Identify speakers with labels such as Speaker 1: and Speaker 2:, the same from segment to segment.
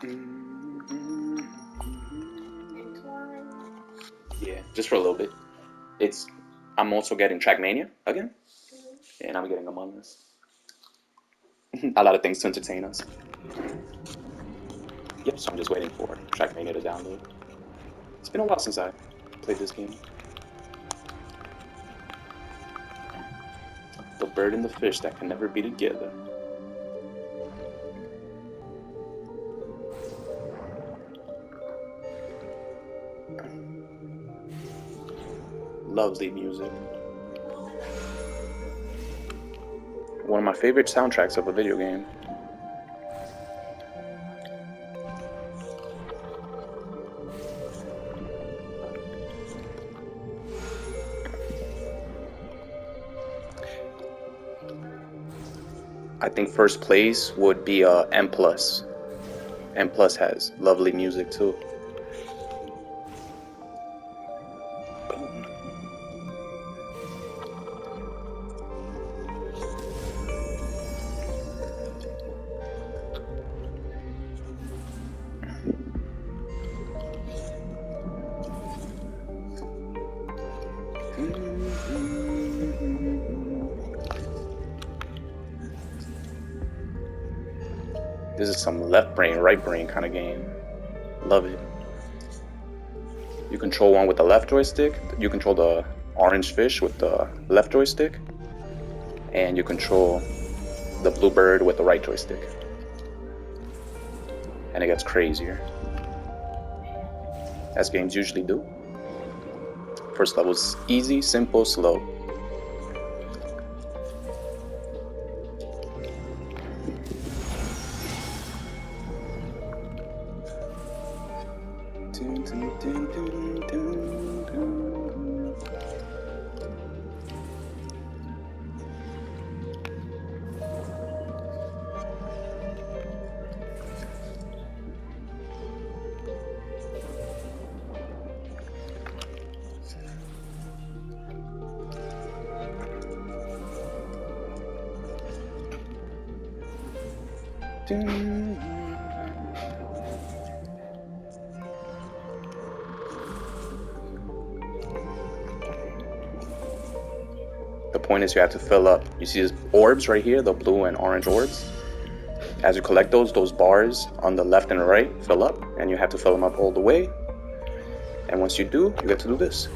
Speaker 1: Entwined.
Speaker 2: Yeah, just for a little bit. I'm also getting Trackmania again, and I'm getting Among Us. A lot of things to entertain us. Yep, so I'm just waiting for Trackmania to download. It's been a while since I played this game. The bird and the fish that can never be together. Lovely music. One of my favorite soundtracks of a video game. I think first place would be M+. M+ has lovely music too. This is some left brain, right brain kind of game. Love it. You control one with the left joystick. You control the orange fish with the left joystick. And you control the blue bird with the right joystick. And it gets crazier, as games usually do. First level's easy, simple, slow. The point is you have to fill up. You see these orbs right here, the blue and orange orbs? As you collect those bars on the left and right fill up, and you have to fill them up all the way. And once you do, you get to do this.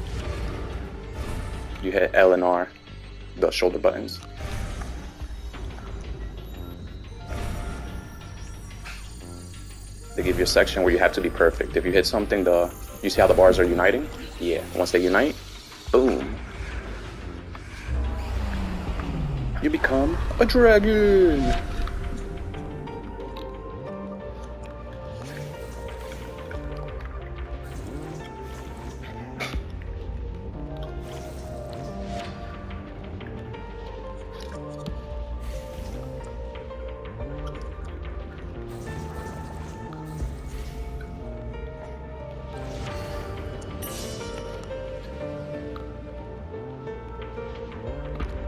Speaker 2: You hit L and R, the shoulder buttons. They give you a section where you have to be perfect. If you hit something, you see how the bars are uniting? Yeah, once they unite, boom. You become a dragon!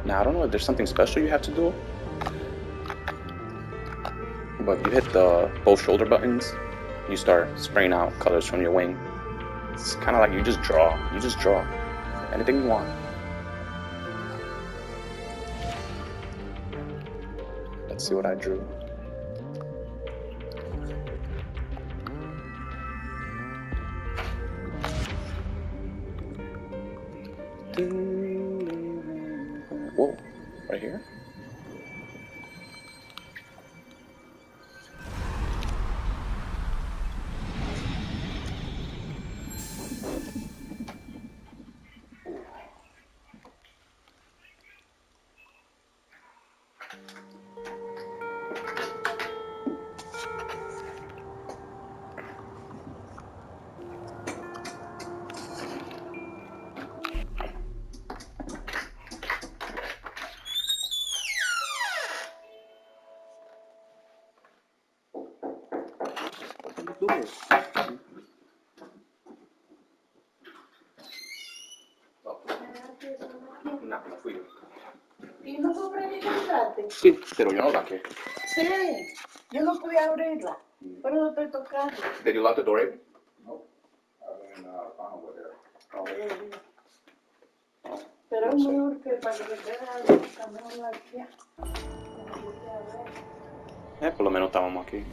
Speaker 2: Now, I don't know if there's something special you have to do, but you hit both shoulder buttons, you start spraying out colors from your wing. It's kind of like you just draw anything you want. Let's see what I drew. Whoa, right here? No, no fui yo.
Speaker 1: ¿Y no fue para que compraste?
Speaker 2: Sí, pero yo no la saqué.
Speaker 1: Sí, yo no podía abrirla. Pero no estoy tocando.
Speaker 2: Did you lock the door, Abe?
Speaker 3: Nope. I've been found with her.
Speaker 1: Pero es mejor que para que te veas cambiar la aquí.
Speaker 2: Por lo menos estábamos aquí.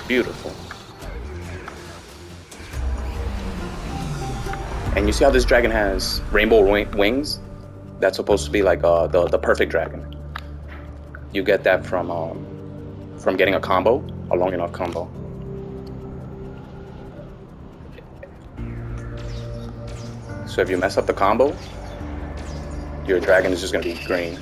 Speaker 2: Beautiful. And you see how this dragon has rainbow wings? That's supposed to be like the perfect dragon. You get that from getting a combo, a long enough combo. So if you mess up the combo, your dragon is just gonna be green.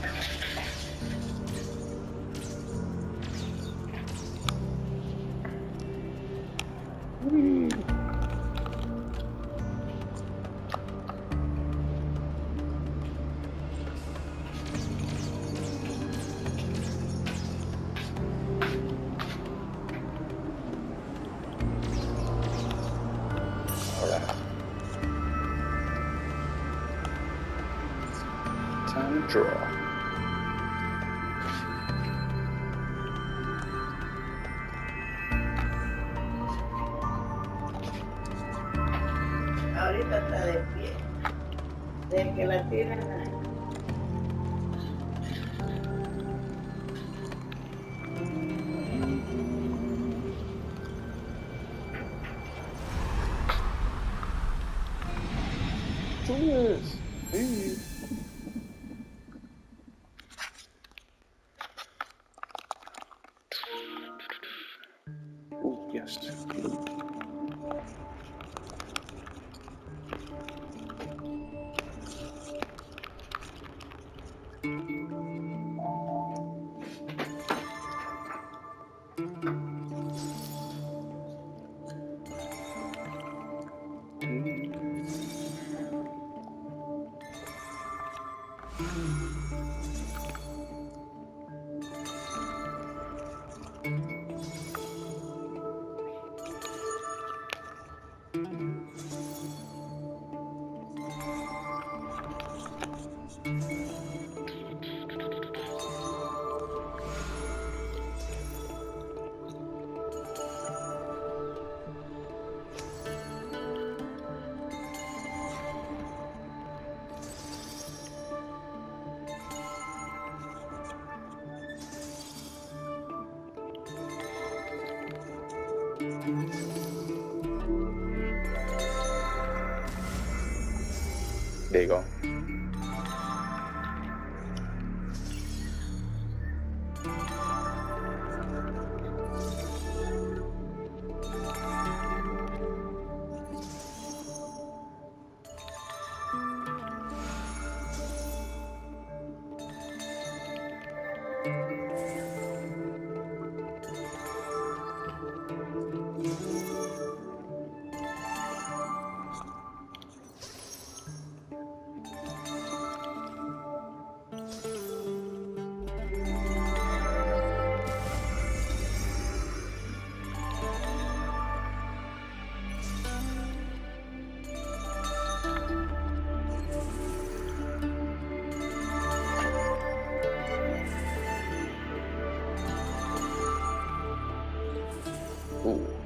Speaker 2: Time to draw.
Speaker 1: Ahorita está de pie. De que la tienen ahí.
Speaker 2: Cheers. Hey. Oh, yes. There you go. Ooh.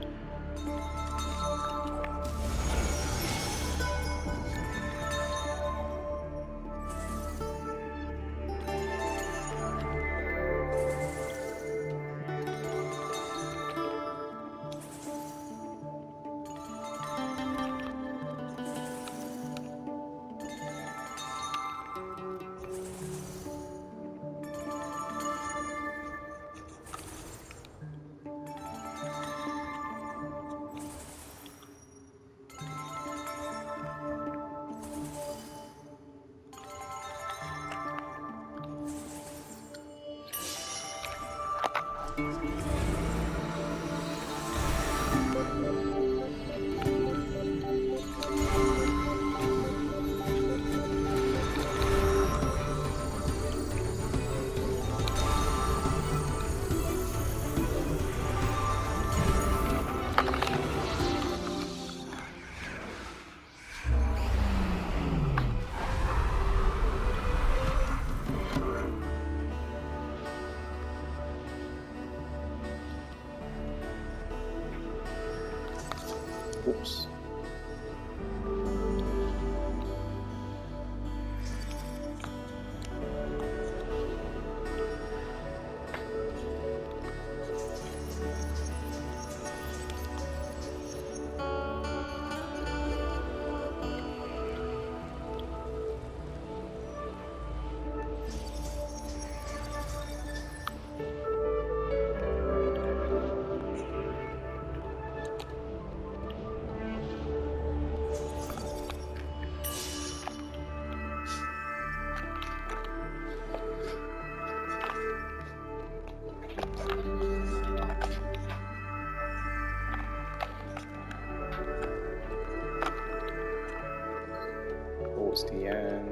Speaker 2: Oops. Towards the end.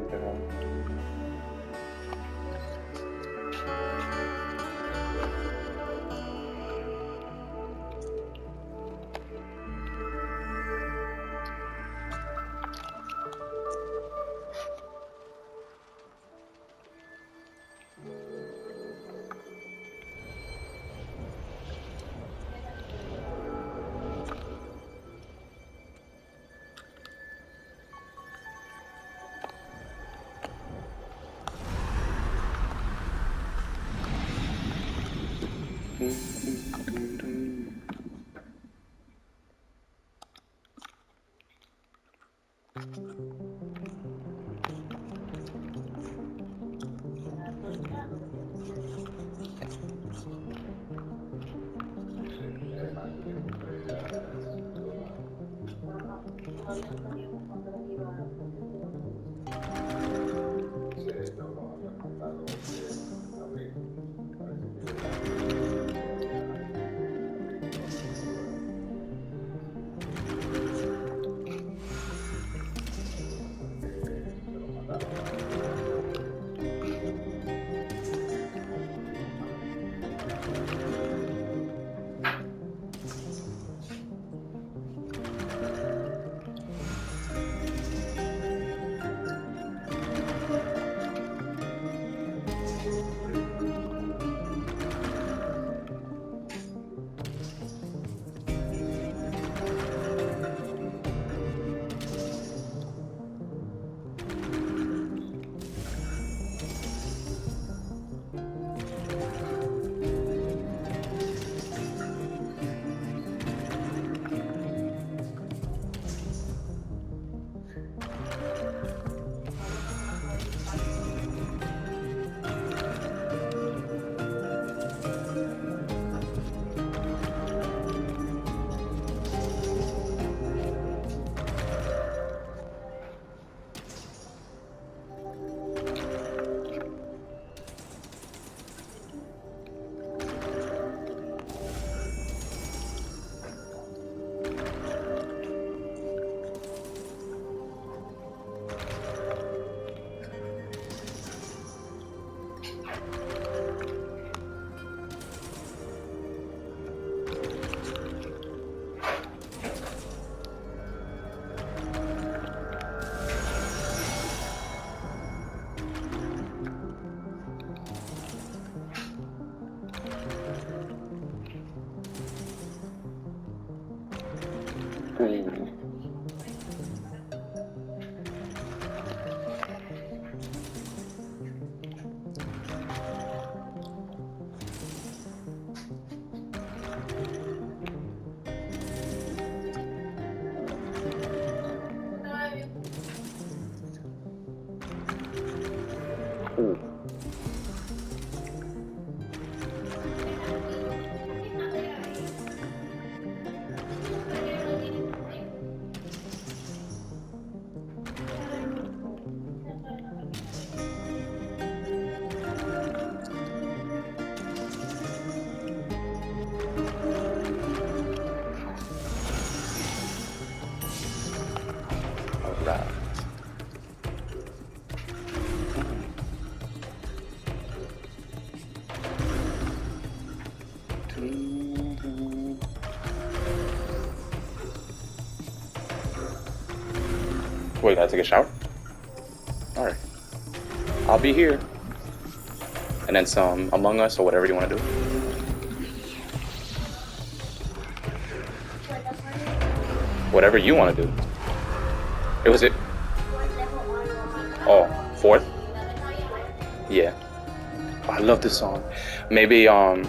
Speaker 2: Ooh. Alright. Wait, gotta take a shower? Alright. I'll be here. And then some Among Us or whatever you want to do. Whatever you want to do. It was it. Oh, 4th? Yeah. Oh, I love this song. Maybe, man,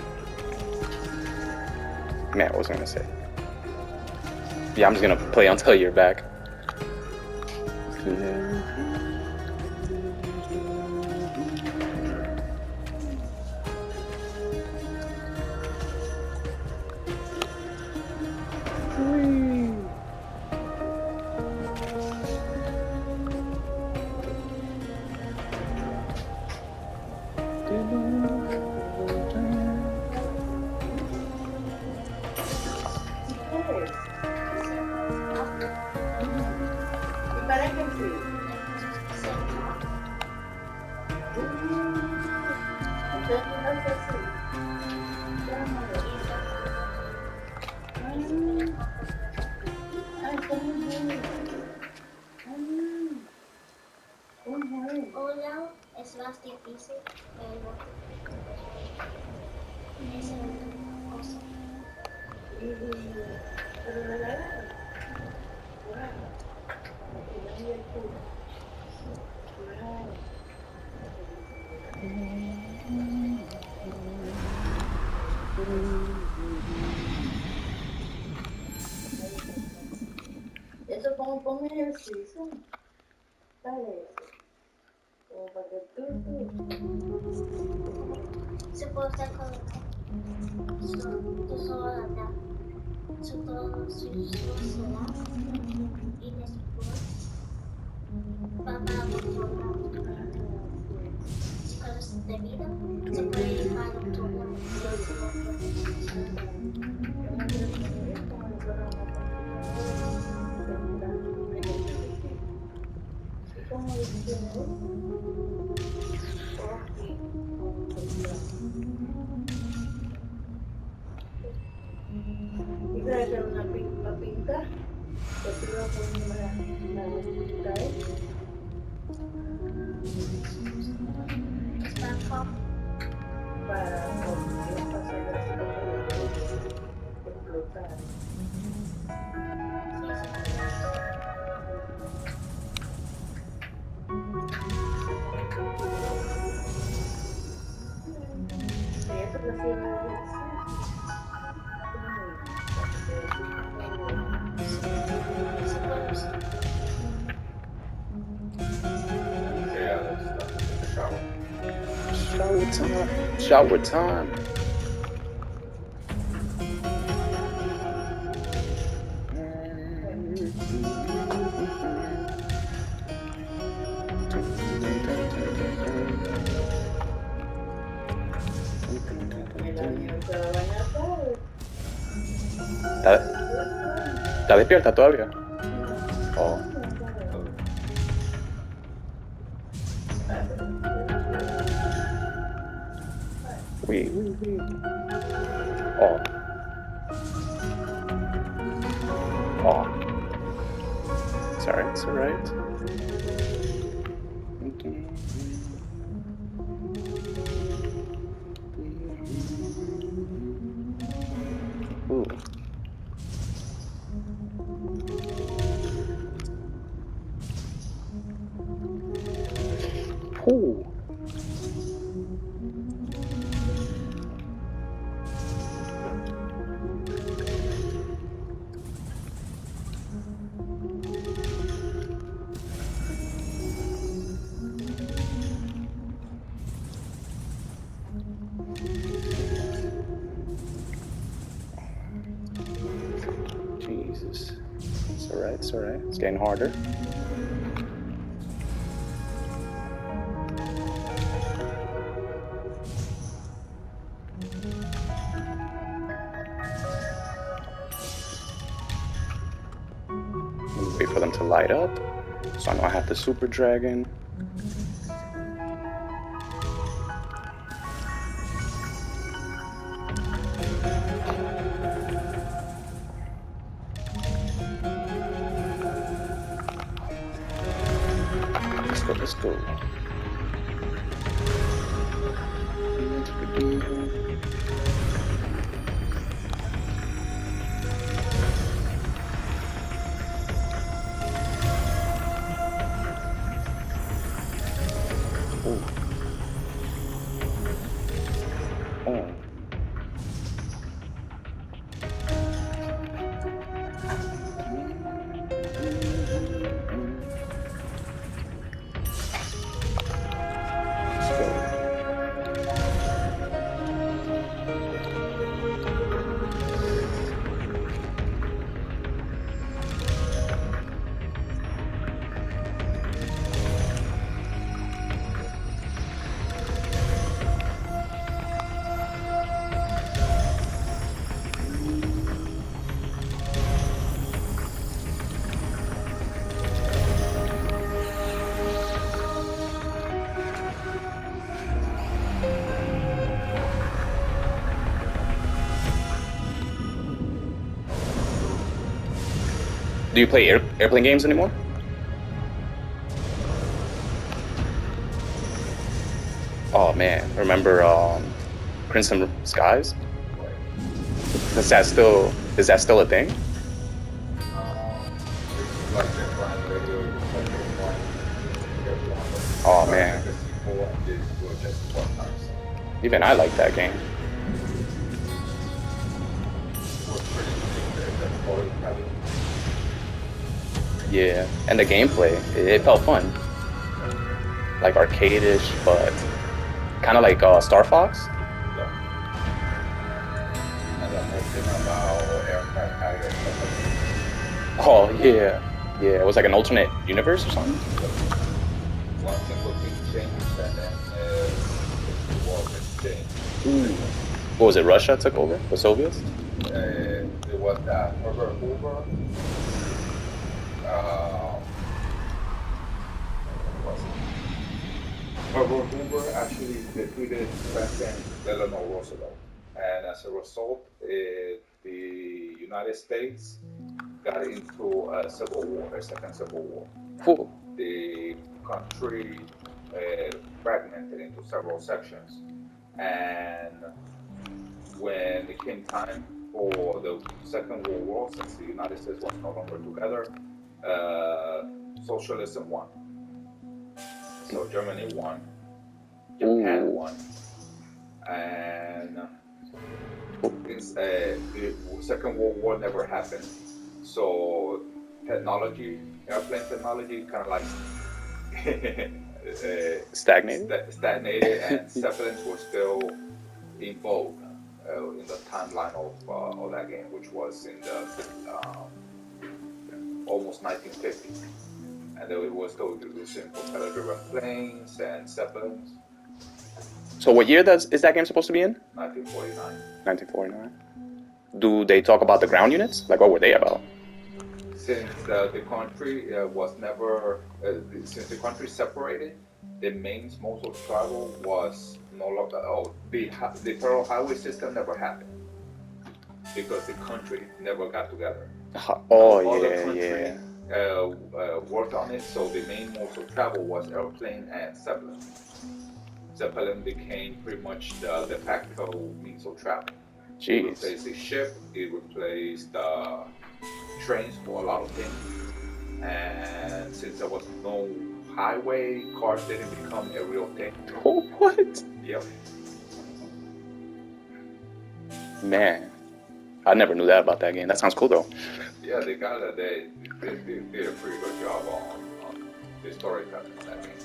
Speaker 2: what was I gonna say? Yeah, I'm just gonna play until you're back.
Speaker 4: Hola, es más difícil pero es una cosa.
Speaker 1: Eso como ponme ejercicio. Dale eso. Como para que tú.
Speaker 4: Se puede estar con tu sola, su todo su sola y después va para controlar. Cosas de vida se puede ir para controlar.
Speaker 1: Y para hacer una pinta, que tú vas a poner la bolsita
Speaker 4: Está
Speaker 1: para poder pasar así como explotar. Eso que ha sido una
Speaker 3: Yeah, that's shower.
Speaker 2: Shower time. Shower time. ¿Está despierta todavía? Oh. Wait. Oh. Oh. It's alright, it's alright. Okay. Ooh. Ooh. Nice, alright. It's getting harder. Wait for them to light up. So I know I have the super dragon. Let's go. Ooh. Oh. Do you play airplane games anymore? Oh man, remember Crimson Skies? Is that still a thing? Oh man. Even I like that game. Yeah, and the gameplay, it felt fun. Like arcade-ish, but kind of like Star Fox. Oh yeah, yeah. It was like an alternate universe or something.
Speaker 3: One simple thing changed, and then the world has changed.
Speaker 2: Ooh. What was it? Russia took over? The Soviets?
Speaker 3: It was that Herbert Hoover. Herbert Hoover actually defeated President Eleanor Roosevelt, and as a result, the United States got into a civil war, a second civil war.
Speaker 2: Cool.
Speaker 3: The country fragmented into several sections, and when it came time for the Second World War, since the United States was no longer together, socialism won. So Germany won, Japan won, and the Second World War never happened. So technology, airplane technology, kind of like
Speaker 2: stagnated,
Speaker 3: and Zeppelins were still in vogue in the timeline of that game, which was in the almost 1950. And it was still using propeller-driven planes and Zeppelins.
Speaker 2: So what year is that game supposed to be in?
Speaker 3: 1949.
Speaker 2: 1949. Do they talk about the ground units? Like, what were they about?
Speaker 3: Since the country was never, since the country separated, the main mode of travel was no longer. The federal highway system never happened because the country never got together.
Speaker 2: Oh yeah.
Speaker 3: Worked on it, so the main mode of travel was airplane and Zeppelin. Zeppelin became pretty much the de facto means of travel.
Speaker 2: Jeez.
Speaker 3: It replaced the ship, it replaced trains for a lot of things. And since there was no highway, cars didn't become a real thing.
Speaker 2: Oh, what?
Speaker 3: Yep.
Speaker 2: Man, I never knew that about that game. That sounds cool though.
Speaker 3: Yeah, they did a pretty good job on the storytelling on that game.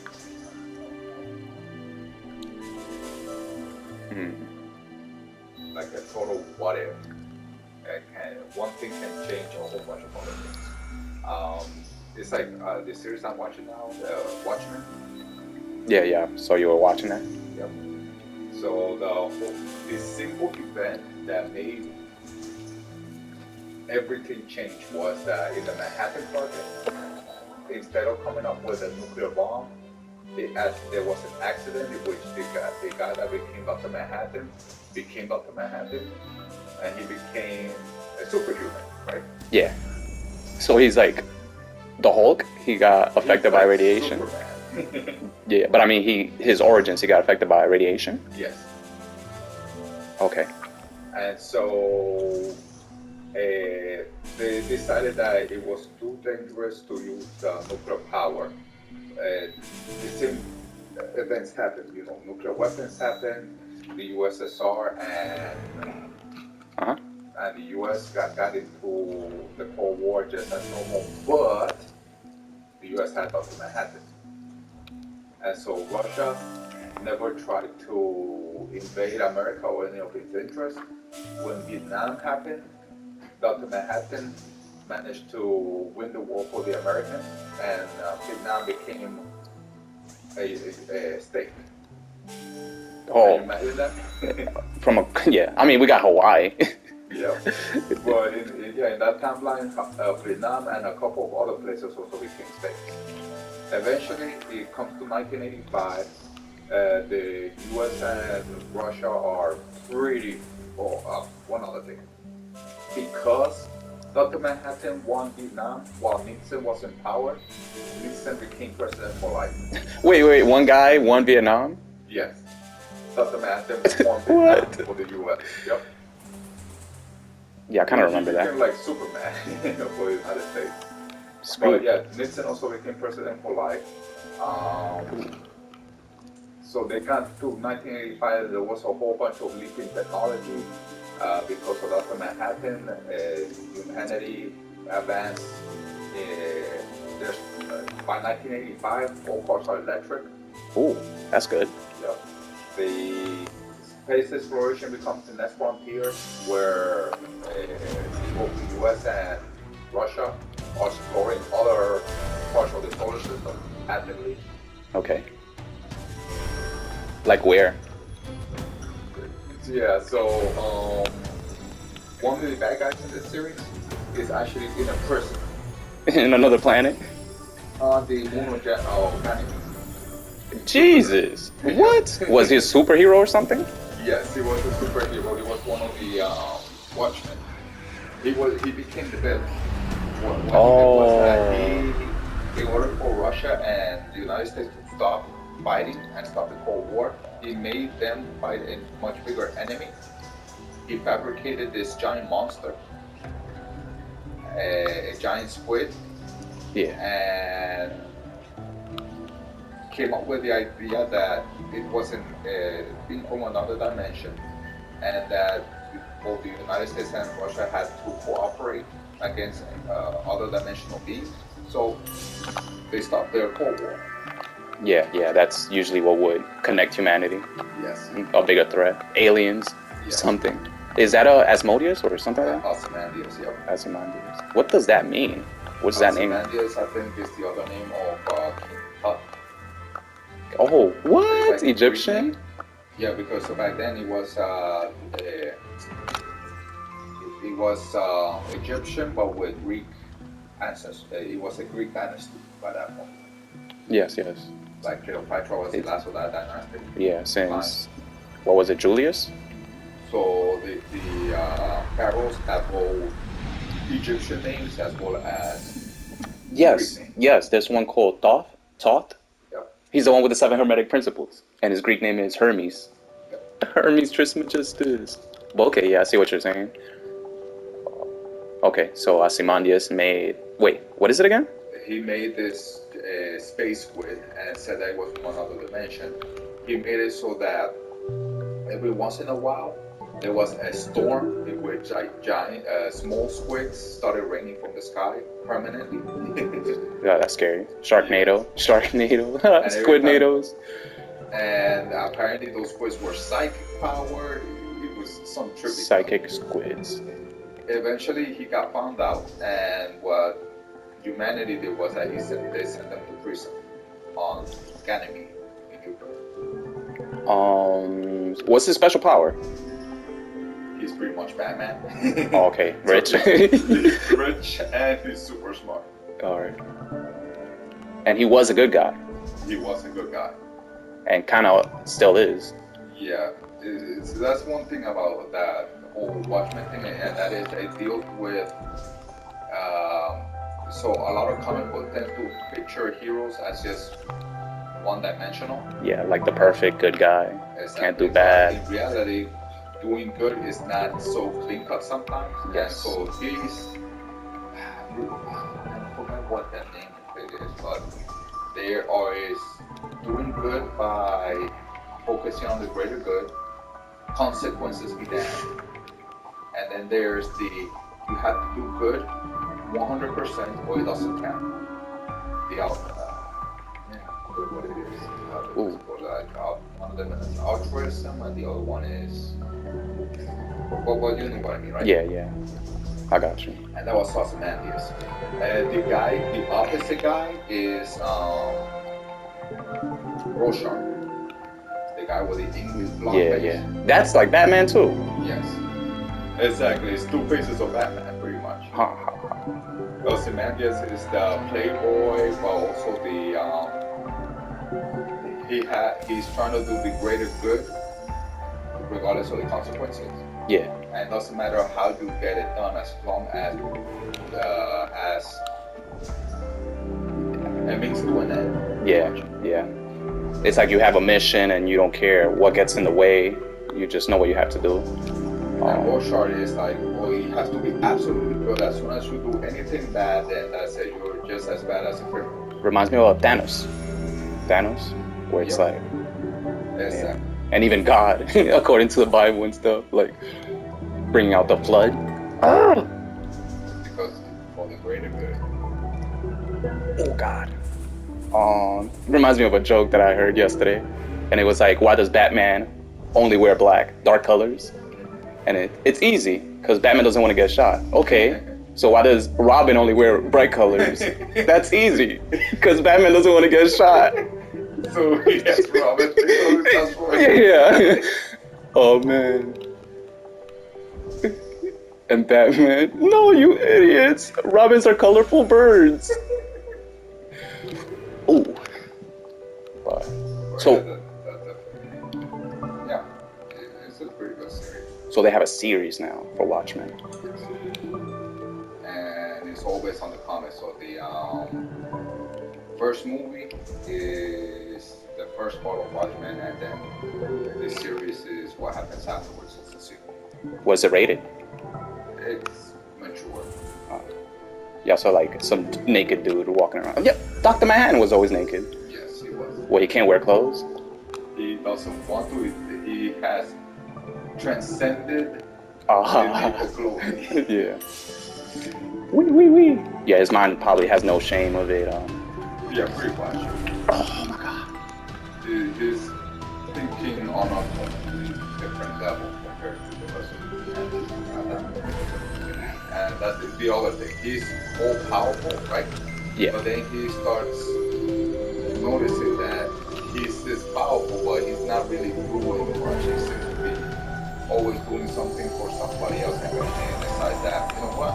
Speaker 3: Like a total what if. One thing can change a whole bunch of other things. It's like the series I'm watching now, Watchmen.
Speaker 2: Yeah. So you were watching that?
Speaker 3: Yep. So the single event that made everything change was that in the Manhattan Project, instead of coming up with a nuclear bomb, there was an accident in which the guy that became Dr. Manhattan became Dr. Manhattan, and he became a superhuman, right?
Speaker 2: Yeah. So he's like the Hulk. He got affected by radiation.
Speaker 3: Superman.
Speaker 2: Yeah, but I mean, his origins. He got affected by radiation.
Speaker 3: Yes.
Speaker 2: Okay.
Speaker 3: And so they decided that it was too dangerous to use nuclear power. The same events happened, nuclear weapons happened, the USSR and the US got into the Cold War just as normal, but the US had Dr. Manhattan. And so Russia never tried to invade America or any of its interests. When Vietnam happened, Dr. Manhattan managed to win the war for the Americans, and Vietnam became a state.
Speaker 2: Oh.
Speaker 3: Can you imagine that?
Speaker 2: Yeah. I mean, we got Hawaii.
Speaker 3: Yeah. But in that timeline, Vietnam and a couple of other places also became states. Eventually, it comes to 1985. The US and Russia are pretty. One other thing. Because Dr. Manhattan won Vietnam while Nixon was in power, Nixon became president for life.
Speaker 2: Wait. One guy won Vietnam?
Speaker 3: Yes. Dr. Manhattan won Vietnam for the US. Yep.
Speaker 2: Yeah, I kind of remember
Speaker 3: he became
Speaker 2: that.
Speaker 3: like Superman for the United States.
Speaker 2: Sweet.
Speaker 3: But yeah, Nixon also became president for life. So they got to 1985. There was a whole bunch of leaping technology because of Dr. Manhattan. Humanity advanced. By 1985, all cars are electric.
Speaker 2: Ooh, that's good.
Speaker 3: Yeah. The space exploration becomes the next frontier, where both the US and Russia are exploring other parts of the solar system actively.
Speaker 2: Okay. Like where?
Speaker 3: Yeah, so one of the bad guys in this series is actually in a prison
Speaker 2: In another planet?
Speaker 3: on the moon of Ganymede.
Speaker 2: Jesus. What? Was he a superhero or something?
Speaker 3: Yes, he was a superhero. He was one of the Watchmen. He became the villain. What he did was that in order for Russia and the United States to stop fighting and stop the Cold War, he made them fight a much bigger enemy. He fabricated this giant monster, a giant squid, and came up with the idea that it wasn't being from another dimension, and that both the United States and Russia had to cooperate against other dimensional beings. So they stopped their Cold War.
Speaker 2: Yeah, that's usually what would connect humanity.
Speaker 3: Yes.
Speaker 2: A bigger threat. Aliens, something. Is that Asmodeus or something like that?
Speaker 3: Ozymandias, yep.
Speaker 2: Ozymandias. What does that mean? What's that name?
Speaker 3: Ozymandias, I think, is the other name of King Tut.
Speaker 2: Oh, what?
Speaker 3: Like
Speaker 2: Egyptian?
Speaker 3: Yeah, because back then it was Egyptian, but with Greek ancestors. It was a Greek dynasty by that point.
Speaker 2: Yes.
Speaker 3: Like Cleopatra was the last of that dynasty.
Speaker 2: Yeah, since what was it, Julius?
Speaker 3: So the pharaohs have both Egyptian names as well as
Speaker 2: Yes.
Speaker 3: Greek names.
Speaker 2: Yes, there's one called Thoth.
Speaker 3: Yep.
Speaker 2: He's the one with the 7 Hermetic principles, and his Greek name is Hermes.
Speaker 3: Yep.
Speaker 2: Hermes Trismegistus. But okay, yeah, I see what you're saying. Okay, so Ozymandias made. Wait, what is it again?
Speaker 3: He made this space squid and said that it was from another dimension. He made it so that every once in a while there was a storm in which giant small squids started raining from the sky permanently.
Speaker 2: Yeah, that's scary. Sharknado, Squidnados.
Speaker 3: And apparently those squids were psychic powered. It was some trippy
Speaker 2: Psychic squids.
Speaker 3: Eventually he got found out, and what humanity did was that they sent them to prison on Ganymede in Jupiter.
Speaker 2: What's his special power?
Speaker 3: He's pretty much Batman.
Speaker 2: Oh, okay, rich.
Speaker 3: He's rich and he's super smart.
Speaker 2: All right. And he was a good guy.
Speaker 3: He was a good guy.
Speaker 2: And kind of still is.
Speaker 3: Yeah, that's one thing about that whole Watchmen thing, and that is it deals with. So a lot of comic books tend to picture heroes as just one-dimensional.
Speaker 2: Yeah, like the perfect good guy.
Speaker 3: Exactly.
Speaker 2: Can't do bad.
Speaker 3: In reality, doing good is not so clean-cut sometimes.
Speaker 2: Yes.
Speaker 3: And so he's. I don't remember what that name is, but there is doing good by focusing on the greater good, consequences be damned. And then there's you have to do good 100% or it doesn't count. What it is. One of them is altruism and the other one is. Well, you know what I mean, right?
Speaker 2: Yeah. I got you.
Speaker 3: And that was Ozymandias. And the opposite guy is Rorschach. The guy with the English blonde face.
Speaker 2: Yeah. That's like Batman too.
Speaker 3: Yes. Exactly. It's two faces of Batman, pretty much. Ozymandias is the playboy, but also he's trying to do the greater good, regardless of the consequences.
Speaker 2: Yeah.
Speaker 3: And it doesn't matter how you get it done, as long as it means to an end.
Speaker 2: Yeah. It's like you have a mission and you don't care what gets in the way. You just know what you have to do.
Speaker 3: And Rorschach is like, well, he has to be absolutely good. As soon as you do anything bad, then that's it. You're just as bad as a criminal.
Speaker 2: Reminds me of Thanos, where it's like,
Speaker 3: Exactly.
Speaker 2: and even God, according to the Bible and stuff, like bringing out the flood.
Speaker 3: Because for the greater good.
Speaker 2: Oh God. Reminds me of a joke that I heard yesterday, and it was like, why does Batman only wear black, dark colors? And it's easy, because Batman doesn't want to get shot. Okay, so why does Robin only wear bright colors? That's easy, because Batman doesn't want to get shot.
Speaker 3: So yes, Robin.
Speaker 2: Yeah. Oh man. And Batman, no, you idiots! Robins are colorful birds. Ooh. But, so
Speaker 3: yeah, it's a pretty good series.
Speaker 2: So they have a series now for Watchmen.
Speaker 3: And it's all based on the comics. So the first movie is the first part of Watchmen, and then the series is what happens afterwards. It's a sequel.
Speaker 2: Was it rated?
Speaker 3: It's mature.
Speaker 2: Yeah, so like some naked dude walking around. Yep, Dr. Manhattan was always naked.
Speaker 3: Yes, he was.
Speaker 2: Well, he can't wear clothes?
Speaker 3: He doesn't want to. He has transcended the need for clothing.
Speaker 2: Yeah. Wee. Yeah, his mind probably has no shame of it.
Speaker 3: Yeah, pretty much.
Speaker 2: Oh my God.
Speaker 3: He's thinking on a completely different level compared to the rest of the and that's the other thing. He's all powerful, right?
Speaker 2: Yeah.
Speaker 3: But then he starts noticing that he's this powerful, but he's not really doing much. He seems to be always doing something for somebody else, and decide that, you know what?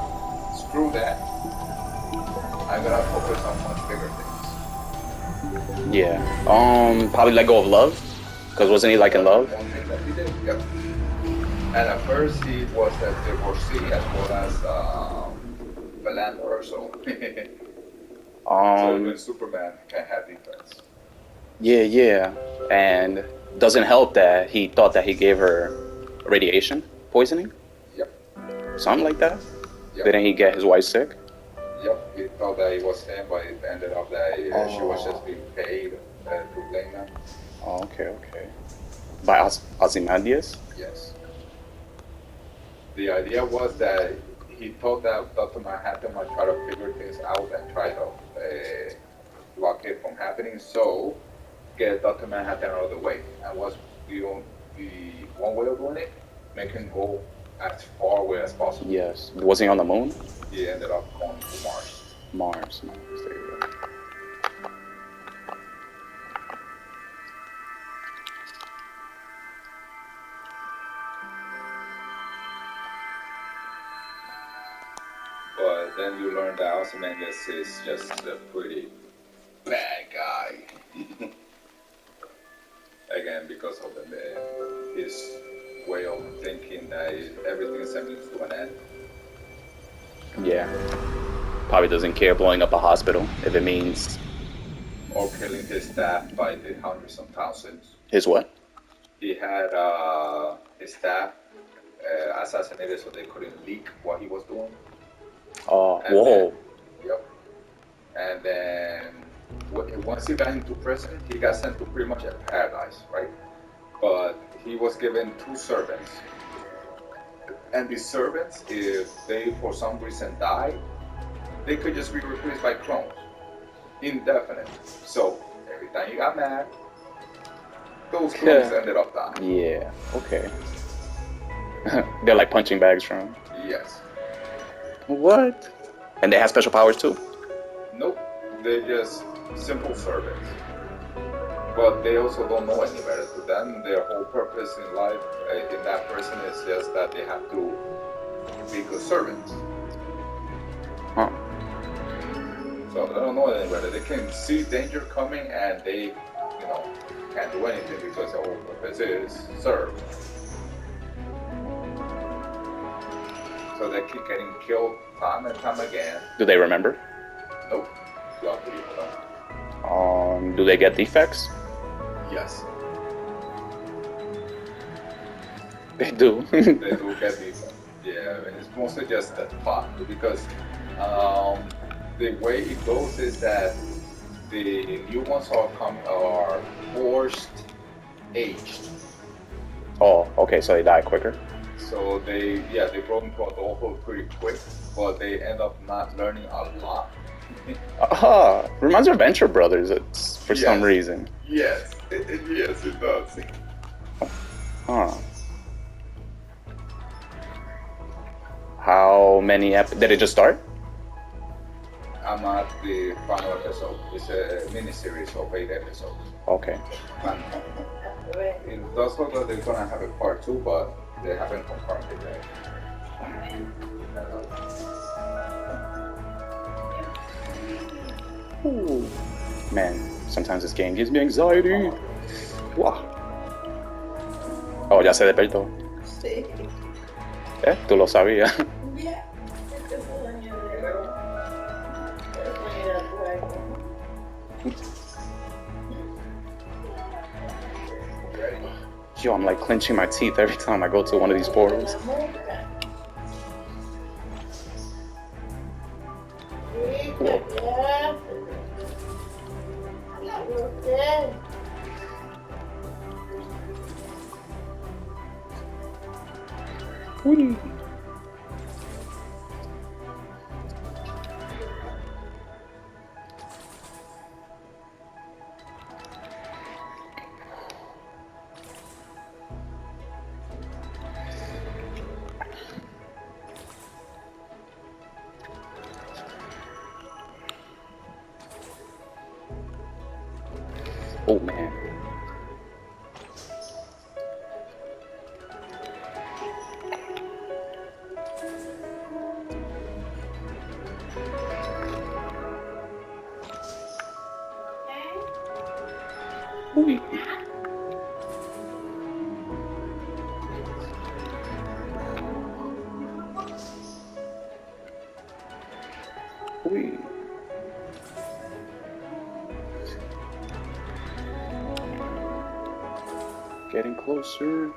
Speaker 3: Screw that. I'm gonna focus on much bigger things.
Speaker 2: Yeah. Probably let go of love. Because wasn't he like in love?
Speaker 3: One thing that he did, yep. And at first he was a divorcee as well as philanderer, so so even Superman can have defense.
Speaker 2: Yeah. And doesn't help that he thought that he gave her radiation poisoning?
Speaker 3: Yep.
Speaker 2: Something like that?
Speaker 3: Yep.
Speaker 2: Didn't he get his wife sick?
Speaker 3: Yep, he thought that it was him, but it ended up that she was just being paid to blame him.
Speaker 2: Oh, okay. By Ozymandias?
Speaker 3: Yes. The idea was that he thought that Dr. Manhattan might try to figure things out and try to block it from happening, so get Dr. Manhattan out of the way. And what's the one way of doing it? Make him go as far away as possible.
Speaker 2: Yes. Was he on the moon?
Speaker 3: He ended up going to Mars.
Speaker 2: Mars, there you go.
Speaker 3: But then you learn that Ozymandias is just a pretty bad guy. Again, because of his way of thinking that everything is a means to an end.
Speaker 2: Yeah. Probably doesn't care blowing up a hospital if it means...
Speaker 3: Or killing his staff by the hundreds of thousands.
Speaker 2: His what?
Speaker 3: He had his staff assassinated so they couldn't leak what he was doing.
Speaker 2: Oh,
Speaker 3: And
Speaker 2: whoa.
Speaker 3: Yep. And then once he got into prison, he got sent to pretty much a paradise, right? But he was given 2 servants. And these servants, if they for some reason died, they could just be replaced by clones. Indefinite. So every time you got mad, those clones ended up dying.
Speaker 2: Yeah, okay. They're like punching bags from him.
Speaker 3: Yes.
Speaker 2: What? And they have special powers too?
Speaker 3: Nope. They're just simple servants. But they also don't know any better. To them, their whole purpose in life, in that person, is just that they have to be good servants.
Speaker 2: Huh.
Speaker 3: So they don't know any better. They can see danger coming and they, can't do anything because their whole purpose is serve. So they keep getting killed time and time again.
Speaker 2: Do they remember?
Speaker 3: Nope. A lot of people don't.
Speaker 2: Do they get defects?
Speaker 3: Yes.
Speaker 2: They do.
Speaker 3: They do get defects. Yeah, and it's mostly just that thought because the way it goes is that the new ones are forced aged.
Speaker 2: Oh, okay, so they die quicker.
Speaker 3: So they grow into adulthood pretty quick, but they end up not learning a lot.
Speaker 2: Reminds me of Venture Brothers. It's for some reason.
Speaker 3: Yes, yes, it does.
Speaker 2: Huh. How many did it just start?
Speaker 3: I'm at the final episode. It's a mini-series of 8 episodes.
Speaker 2: Okay.
Speaker 3: And it does look like they're gonna have a part 2, but they haven't confirmed it yet.
Speaker 2: Ooh. Man, sometimes this game gives me anxiety. Wow. Oh, ya se despertó.
Speaker 1: Sí.
Speaker 2: Tú lo sabías.
Speaker 1: Ya. Este fue el año de... Mira, por aquí.
Speaker 2: Yo, I'm like clenching my teeth every time I go to one of these portals. Whee. Oh man. Whee. Whee. Getting closer.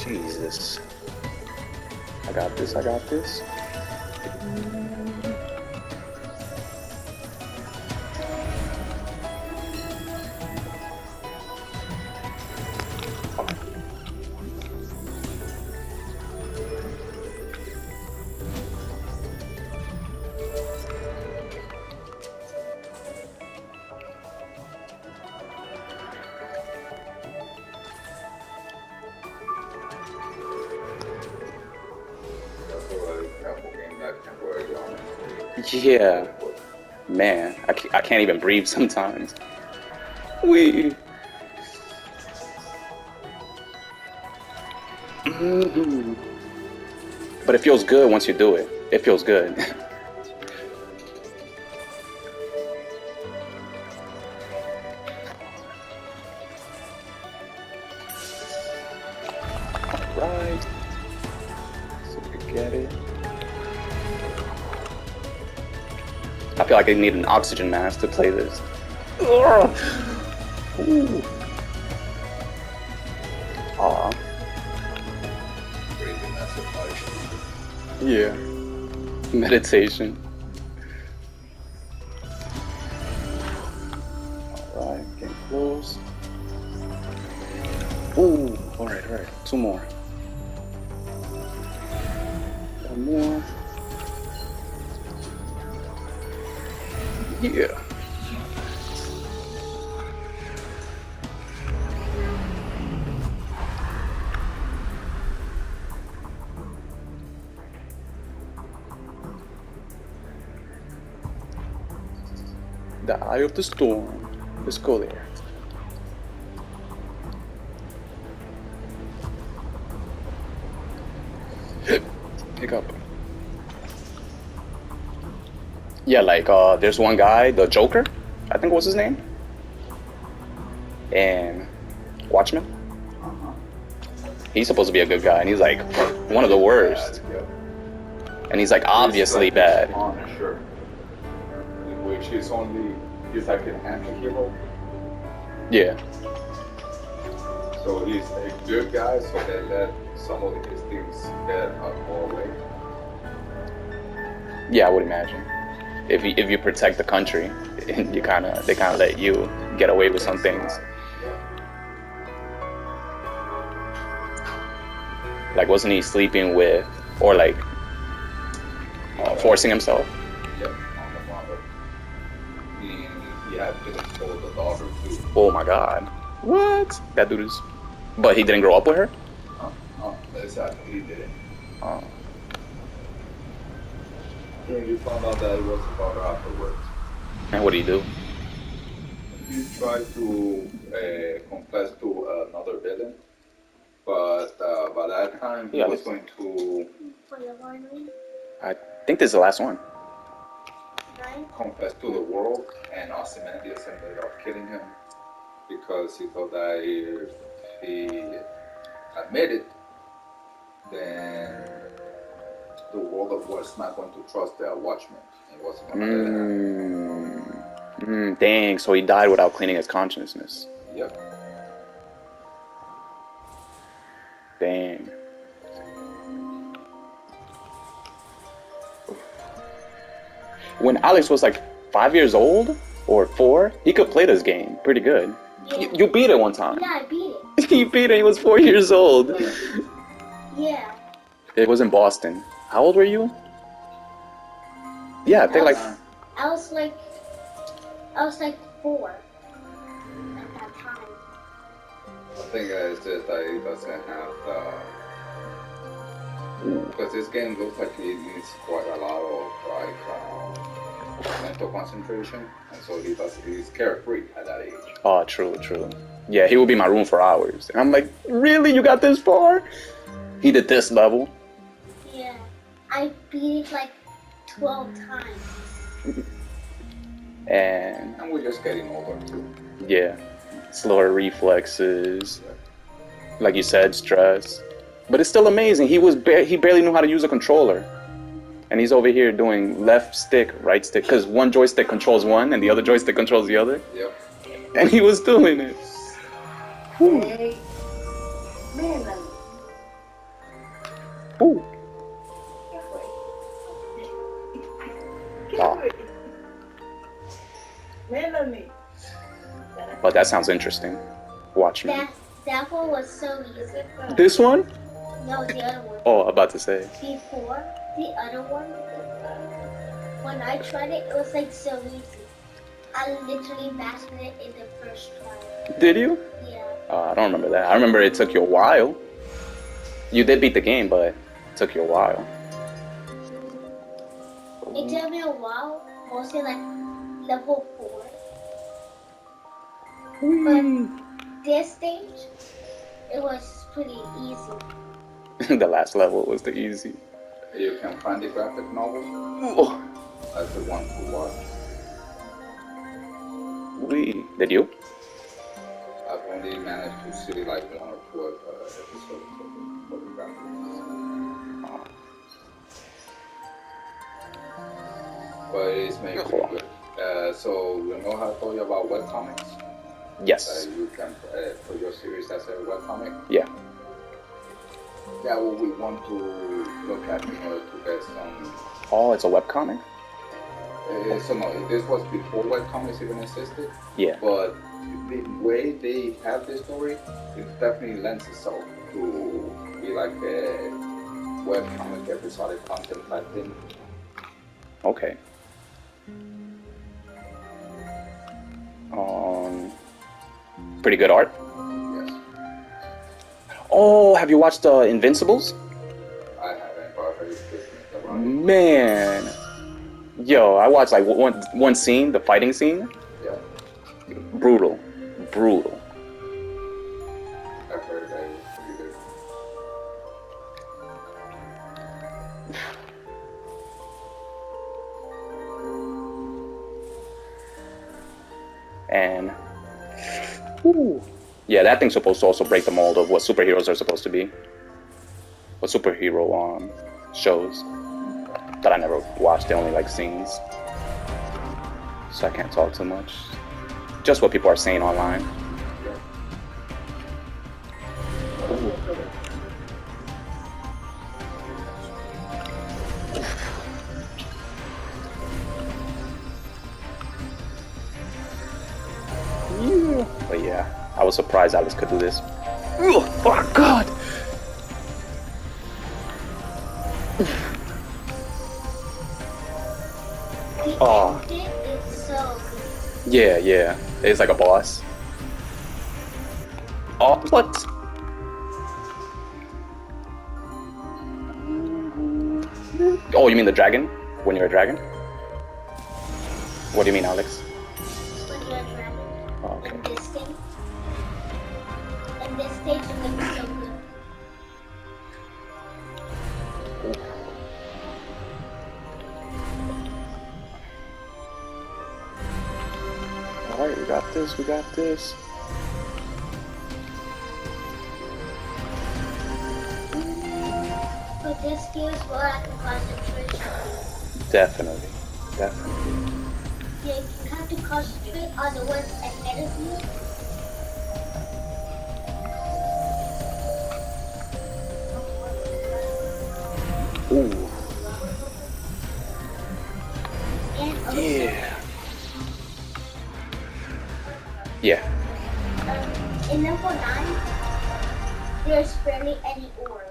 Speaker 2: Jesus. I got this, I got this.
Speaker 3: That's why Apple game that temporarily on it.
Speaker 2: Yeah. Man, I can't even breathe sometimes. We. But it feels good once you do it. It feels good. Alright. So we get it. I feel like I need an oxygen mask to play this. Ooh. Aw.
Speaker 3: Crazy massive life.
Speaker 2: Yeah. Meditation. Alright, getting close. Ooh, alright. 2 more. 1 more. Yeah. The eye of the storm. Let's go there. Pick up. Yeah, like there's one guy, the Joker, I think was his name, and Watchmen. He's supposed to be a good guy, and he's like one of the worst, and he's like obviously
Speaker 3: He's like
Speaker 2: bad.
Speaker 3: Punisher, in which he's like an anti-hero.
Speaker 2: Yeah.
Speaker 3: So he's a good guy, so they let some of his things get more away.
Speaker 2: Yeah, I would imagine. If you protect the country, they kind of let you get away with some things. Like, wasn't he sleeping with, or like forcing himself?
Speaker 3: Yep, on the mother. He had been told the daughter too.
Speaker 2: Oh my God! What? That dude is. But he didn't grow up with her.
Speaker 3: Exactly, he didn't.
Speaker 2: Oh.
Speaker 3: He found out that it was about her afterwards.
Speaker 2: And what did he do?
Speaker 3: He tried to confess to another villain, but by that time he was going to
Speaker 2: I think this is the last one.
Speaker 3: confess to the world, and Ozymandias ended up killing him because he thought that if he admitted, then the world was not going to trust their Watchmen. It wasn't going to let it happen.
Speaker 2: Dang, so he died without cleaning his consciousness.
Speaker 3: Yep.
Speaker 2: Dang. When Alex was like 5 years old or 4, he could play this game pretty good.
Speaker 4: Yeah.
Speaker 2: You beat it one time.
Speaker 4: Yeah, I beat it.
Speaker 2: He beat it. He was 4 years old.
Speaker 4: Yeah.
Speaker 2: It was in Boston. How old were you? Yeah, I think like.
Speaker 4: I was like 4 at that time.
Speaker 3: I think it's just that he doesn't have because this game looks like it needs quite a lot of mental concentration, and so he's carefree at that age.
Speaker 2: Oh, true. Yeah, he would be in my room for hours. And I'm like, really? You got this far? He did this level.
Speaker 4: Yeah. I beat it like 12 times.
Speaker 2: And
Speaker 3: And we're just getting older too.
Speaker 2: yeah, slower reflexes. Like you said, stress. But it's still amazing. He barely knew how to use a controller. And he's over here doing left stick, right stick, because one joystick controls one and the other joystick controls the other.
Speaker 3: Yep.
Speaker 2: And he was doing it.
Speaker 1: Hey, man,
Speaker 2: Ooh. Ah.
Speaker 1: Melanie.
Speaker 2: But that sounds interesting. Watch me.
Speaker 4: That one was so easy.
Speaker 2: This one?
Speaker 4: No, the other one.
Speaker 2: Oh, about to say.
Speaker 4: Before, the other one, when I tried it, it was like so easy. I literally mastered it in the first try.
Speaker 2: Did you?
Speaker 4: Yeah.
Speaker 2: I don't remember that. I remember it took you a while. You did beat the game, but it took you a while.
Speaker 4: It took me a while, mostly like level 4. But this stage, it was pretty easy.
Speaker 2: The last level was the easy.
Speaker 3: You can find the graphic novel
Speaker 2: Oh.
Speaker 3: as the one to watch.
Speaker 2: Did you?
Speaker 3: I've only managed to see like 1 or 2 episodes of the graphics. But it's made
Speaker 2: Cool.
Speaker 3: pretty good. So you know how I told you about webcomics?
Speaker 2: Yes.
Speaker 3: You can put your series as a webcomic.
Speaker 2: Yeah.
Speaker 3: That's what we want to look at in order to get some.
Speaker 2: Oh, it's a webcomic?
Speaker 3: So no, this was before webcomics even existed.
Speaker 2: Yeah.
Speaker 3: But the way they have this story, it definitely lends itself to be like a webcomic episodic content type thing.
Speaker 2: Okay. Pretty good art.
Speaker 3: Yes.
Speaker 2: Oh, have you watched Invincibles?
Speaker 3: I haven't, but I heard it's good around.
Speaker 2: Man. Yo, I watched like one scene, the fighting scene.
Speaker 3: Yeah.
Speaker 2: Brutal. Brutal.
Speaker 3: I've heard that it was pretty good.
Speaker 2: And ooh, yeah, that thing's supposed to also break the mold of what superheroes are supposed to be. What superhero shows that I never watched. They only like scenes, so I can't talk too much. Just what people are saying online. Yeah. But yeah, I was surprised Alex could do this. Oh God! Oh.
Speaker 4: It's so good.
Speaker 2: Yeah, yeah. It's like a boss. Oh, what? Oh, you mean the dragon? When you're a dragon? What do you mean, Alex?
Speaker 4: When you're a dragon.
Speaker 2: Oh, okay.
Speaker 4: In this thing. And this stage looks so good.
Speaker 2: Alright, we got this, we got this.
Speaker 4: But this gives more like a concentration.
Speaker 2: Definitely, definitely.
Speaker 4: Yeah, you have to concentrate on the ones ahead of you.
Speaker 2: Ooh,
Speaker 4: And also,
Speaker 2: yeah. Yeah.
Speaker 4: in level 9, there's barely any orbs.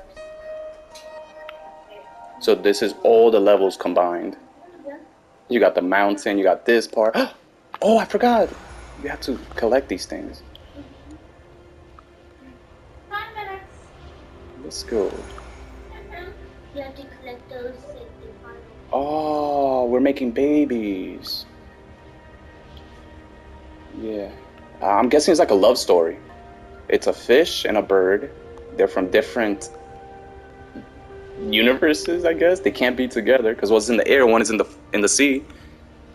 Speaker 2: So this is all the levels combined.
Speaker 4: Yeah.
Speaker 2: You got the mountain, you got this part. Oh, I forgot. You have to collect these things.
Speaker 4: 5 minutes.
Speaker 2: Let's go.
Speaker 4: You have to collect those in the final.
Speaker 2: Oh, we're making babies. Yeah. I'm guessing it's like a love story. It's a fish and a bird. They're from different universes, I guess. They can't be together because one's in the air, one is in the sea.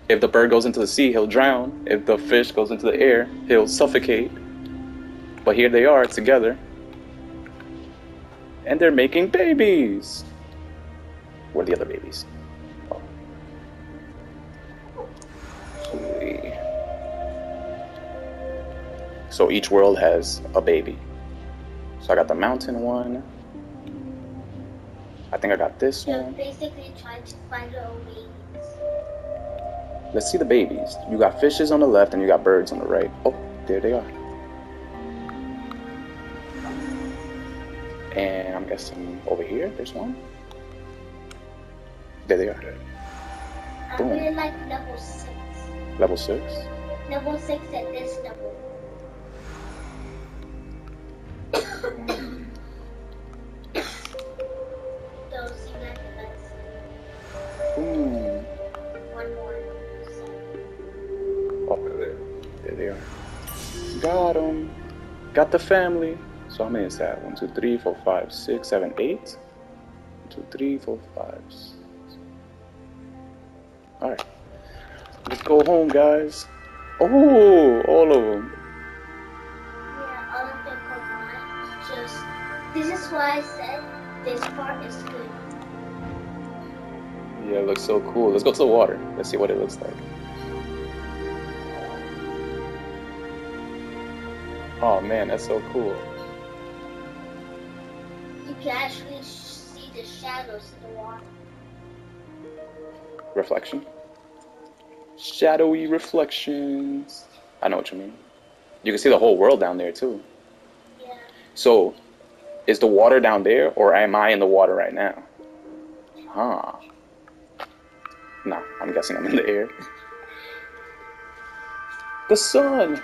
Speaker 2: If the bird goes into the sea, he'll drown. If the fish goes into the air, he'll suffocate. But here they are together. And they're making babies. Where are the other babies? Oh. Sweet. So each world has a baby. So I got the mountain one. I think I got this
Speaker 4: So
Speaker 2: one.
Speaker 4: basically trying to find our babies.
Speaker 2: Let's see the babies. You got fishes on the left and you got birds on the right. Oh, there they are. And I'm guessing over here, there's one. There they are.
Speaker 4: I
Speaker 2: Boom.
Speaker 4: really like level 6.
Speaker 2: Level 6.
Speaker 4: Level 6 at this level. So see that let's
Speaker 2: Boom.
Speaker 4: one more.
Speaker 2: Oh, there they are. Got them. Got the family. So how many is that? 1, 2, 3, 4, 5, 6, 7, 8. 1, 2, 3, 4, 5, 6. Alright. Let's go home, guys. Oh, all of them.
Speaker 4: Yeah, all of them combined. Just this is why I said this part is good.
Speaker 2: Yeah, it looks so cool. Let's go to the water. Let's see what it looks like. Oh man, that's so cool.
Speaker 4: You can actually see the shadows in the water.
Speaker 2: Reflection. Shadowy reflections. I know what you mean. You can see the whole world down there too.
Speaker 4: Yeah.
Speaker 2: So, is the water down there or am I in the water right now? Huh. Nah, I'm guessing I'm in the air. The sun!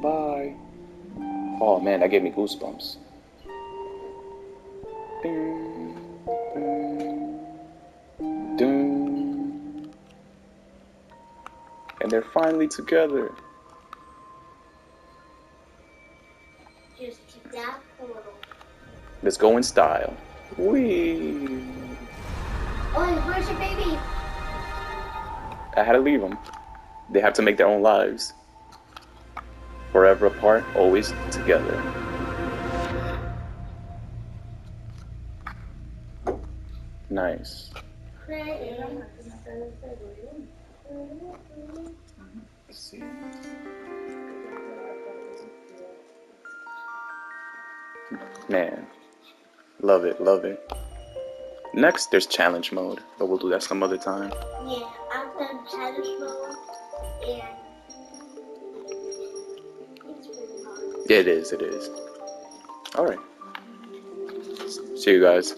Speaker 2: Bye. Oh man, that gave me goosebumps. Ding, ding, ding. And they're finally together.
Speaker 4: Just to that portal.
Speaker 2: Let's go in style. Whee!
Speaker 4: Oh, where's your baby?
Speaker 2: I had to leave them. They have to make their own lives. Forever apart, always together. Nice.
Speaker 4: Pretty.
Speaker 2: Let's see. Man, love it, love it. Next, there's challenge mode, but we'll do that some other time.
Speaker 4: Yeah, I've done challenge mode and it's pretty hard.
Speaker 2: It is, it is. Alright. See you guys.